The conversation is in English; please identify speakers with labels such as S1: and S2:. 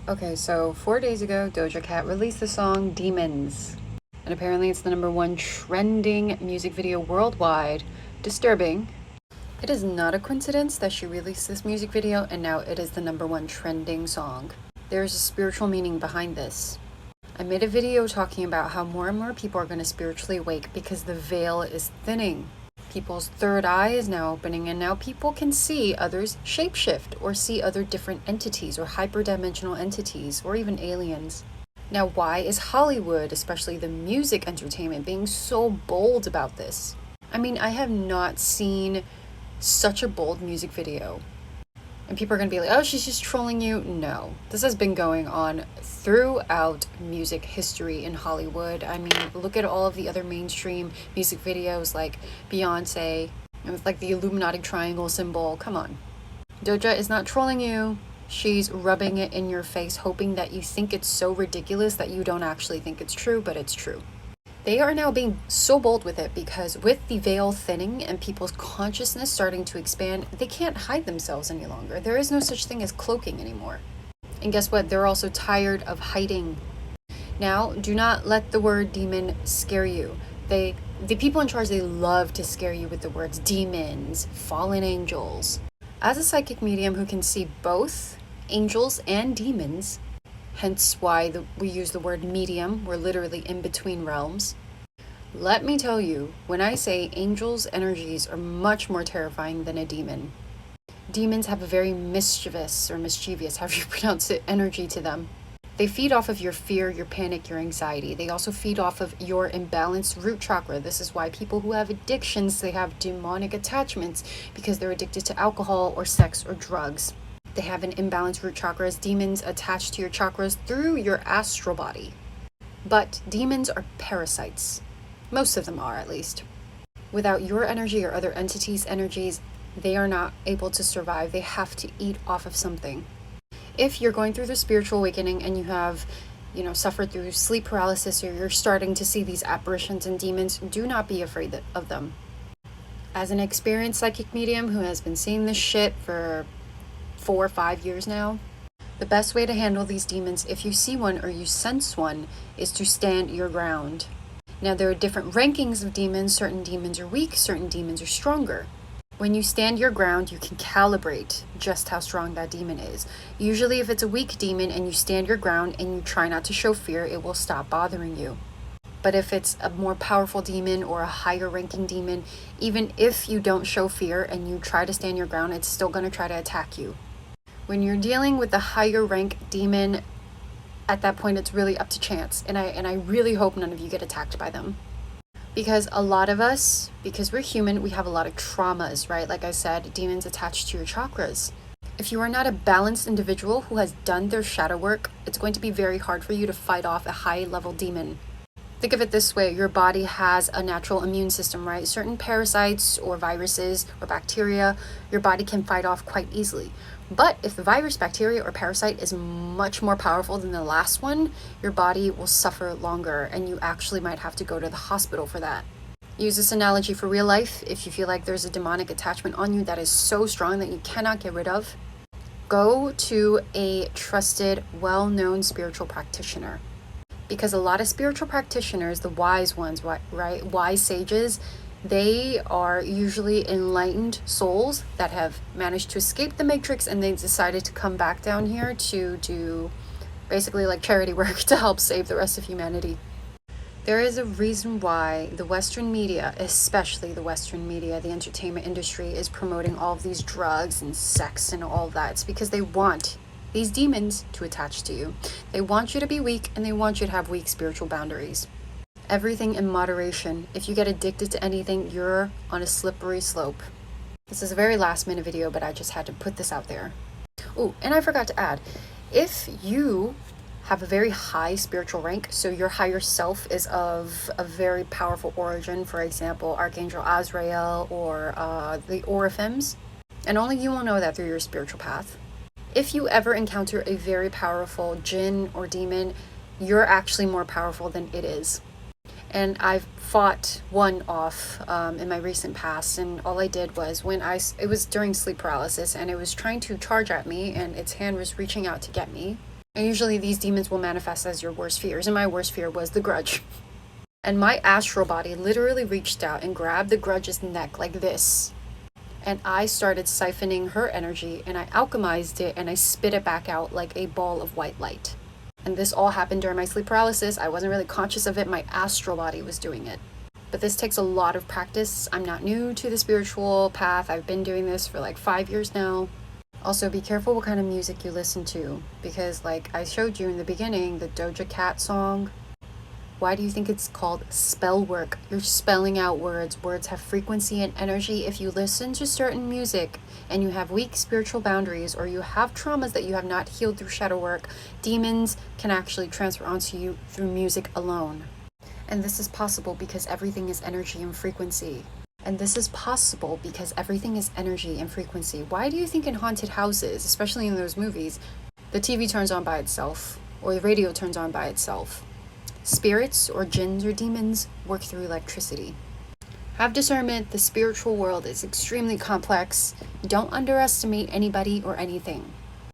S1: Okay, so 4 days ago, Doja Cat released the song Demons. And apparently it's the #1 trending music video worldwide. Disturbing. It is not a coincidence that she released this music video and now it is the #1 trending song. There is a spiritual meaning behind this. I made a video talking about how more and more people are going to spiritually awake because the veil is thinning. People's third eye is now opening, and now people can see others shapeshift or see other different entities or hyperdimensional entities or even aliens. Now, why is Hollywood, especially the music entertainment, being so bold about this? I mean, I have not seen such a bold music video. And people are going to be like, oh, she's just trolling you. No, this has been going on throughout music history in Hollywood. I mean, look at all of the other mainstream music videos like Beyonce, and it's like the Illuminati triangle symbol. Come on. Doja is not trolling you. She's rubbing it in your face, hoping that you think it's so ridiculous that you don't actually think it's true, but it's true. They are now being so bold with it because with the veil thinning and people's consciousness starting to expand, they can't hide themselves any longer. There is no such thing as cloaking anymore. And guess what? They're also tired of hiding. Now, do not let the word demon scare you. The people in charge, they love to scare you with the words demons, fallen angels. As a psychic medium who can see both angels and demons, hence why we use the word medium, we're literally in between realms. Let me tell you, when I say angels' energies are much more terrifying than a demon. Demons have a very mischievous, however you pronounce it, energy to them. They feed off of your fear, your panic, your anxiety. They also feed off of your imbalanced root chakra. This is why people who have addictions, they have demonic attachments because they're addicted to alcohol or sex or drugs. They have an imbalanced root chakra as demons attach to your chakras through your astral body. But demons are parasites. Most of them are, at least. Without your energy or other entities' energies, they are not able to survive. They have to eat off of something. If you're going through the spiritual awakening and you have, suffered through sleep paralysis or you're starting to see these apparitions and demons, do not be afraid of them. As an experienced psychic medium who has been seeing this shit for 4 or 5 years now, the best way to handle these demons, if you see one or you sense one, is to stand your ground. Now, there are different rankings of demons. Certain demons are weak, certain demons are stronger. When you stand your ground, you can calibrate just how strong that demon is. Usually, if it's a weak demon and you stand your ground and you try not to show fear, it will stop bothering you. But if it's a more powerful demon or a higher ranking demon, even if you don't show fear and you try to stand your ground, it's still going to try to attack you. When you're dealing with a higher rank demon, at that point it's really up to chance. And I really hope none of you get attacked by them. Because a lot of us, because we're human, we have a lot of traumas, right? Like I said, demons attached to your chakras. If you are not a balanced individual who has done their shadow work, it's going to be very hard for you to fight off a high level demon. Think of it this way, your body has a natural immune system, right? Certain parasites or viruses or bacteria, your body can fight off quite easily. But if the virus, bacteria, or parasite is much more powerful than the last one, your body will suffer longer and you actually might have to go to the hospital for that. Use this analogy for real life. If you feel like there's a demonic attachment on you that is so strong that you cannot get rid of, go to a trusted, well-known spiritual practitioner. Because a lot of spiritual practitioners, the wise ones, right, wise sages, they are usually enlightened souls that have managed to escape the matrix and they decided to come back down here to do basically like charity work to help save the rest of humanity. There is a reason why the Western media, especially the Western media, the entertainment industry, is promoting all of these drugs and sex and all that. It's because they want these demons to attach to you. They want you to be weak and they want you to have weak spiritual boundaries. Everything in moderation. If you get addicted to anything, you're on a slippery slope. This is a very last minute video, but I just had to put this out there. Oh, and I forgot to add, if you have a very high spiritual rank, so your higher self is of a very powerful origin, for example, Archangel Azrael or the Oriphims, and only you will know that through your spiritual path. If you ever encounter a very powerful jinn or demon, you're actually more powerful than it is. And I've fought one off in my recent past, and all I did was it was during sleep paralysis, and it was trying to charge at me, and its hand was reaching out to get me. And usually these demons will manifest as your worst fears, and my worst fear was the grudge. And my astral body literally reached out and grabbed the grudge's neck like this. And I started siphoning her energy, and I alchemized it, and I spit it back out like a ball of white light. And this all happened during my sleep paralysis. I wasn't really conscious of it. My astral body was doing it. But this takes a lot of practice. I'm not new to the spiritual path. I've been doing this for like 5 years now. Also, be careful what kind of music you listen to, because like I showed you in the beginning, the Doja Cat song, why do you think it's called spell work? You're spelling out words. Words have frequency and energy. If you listen to certain music and you have weak spiritual boundaries, or you have traumas that you have not healed through shadow work, demons can actually transfer onto you through music alone. And this is possible because everything is energy and frequency. And this is possible because everything is energy and frequency. Why do you think in haunted houses, especially in those movies, the TV turns on by itself or the radio turns on by itself? Spirits or jinns or demons work through electricity. Have discernment. The spiritual world is extremely complex. Don't underestimate anybody or anything.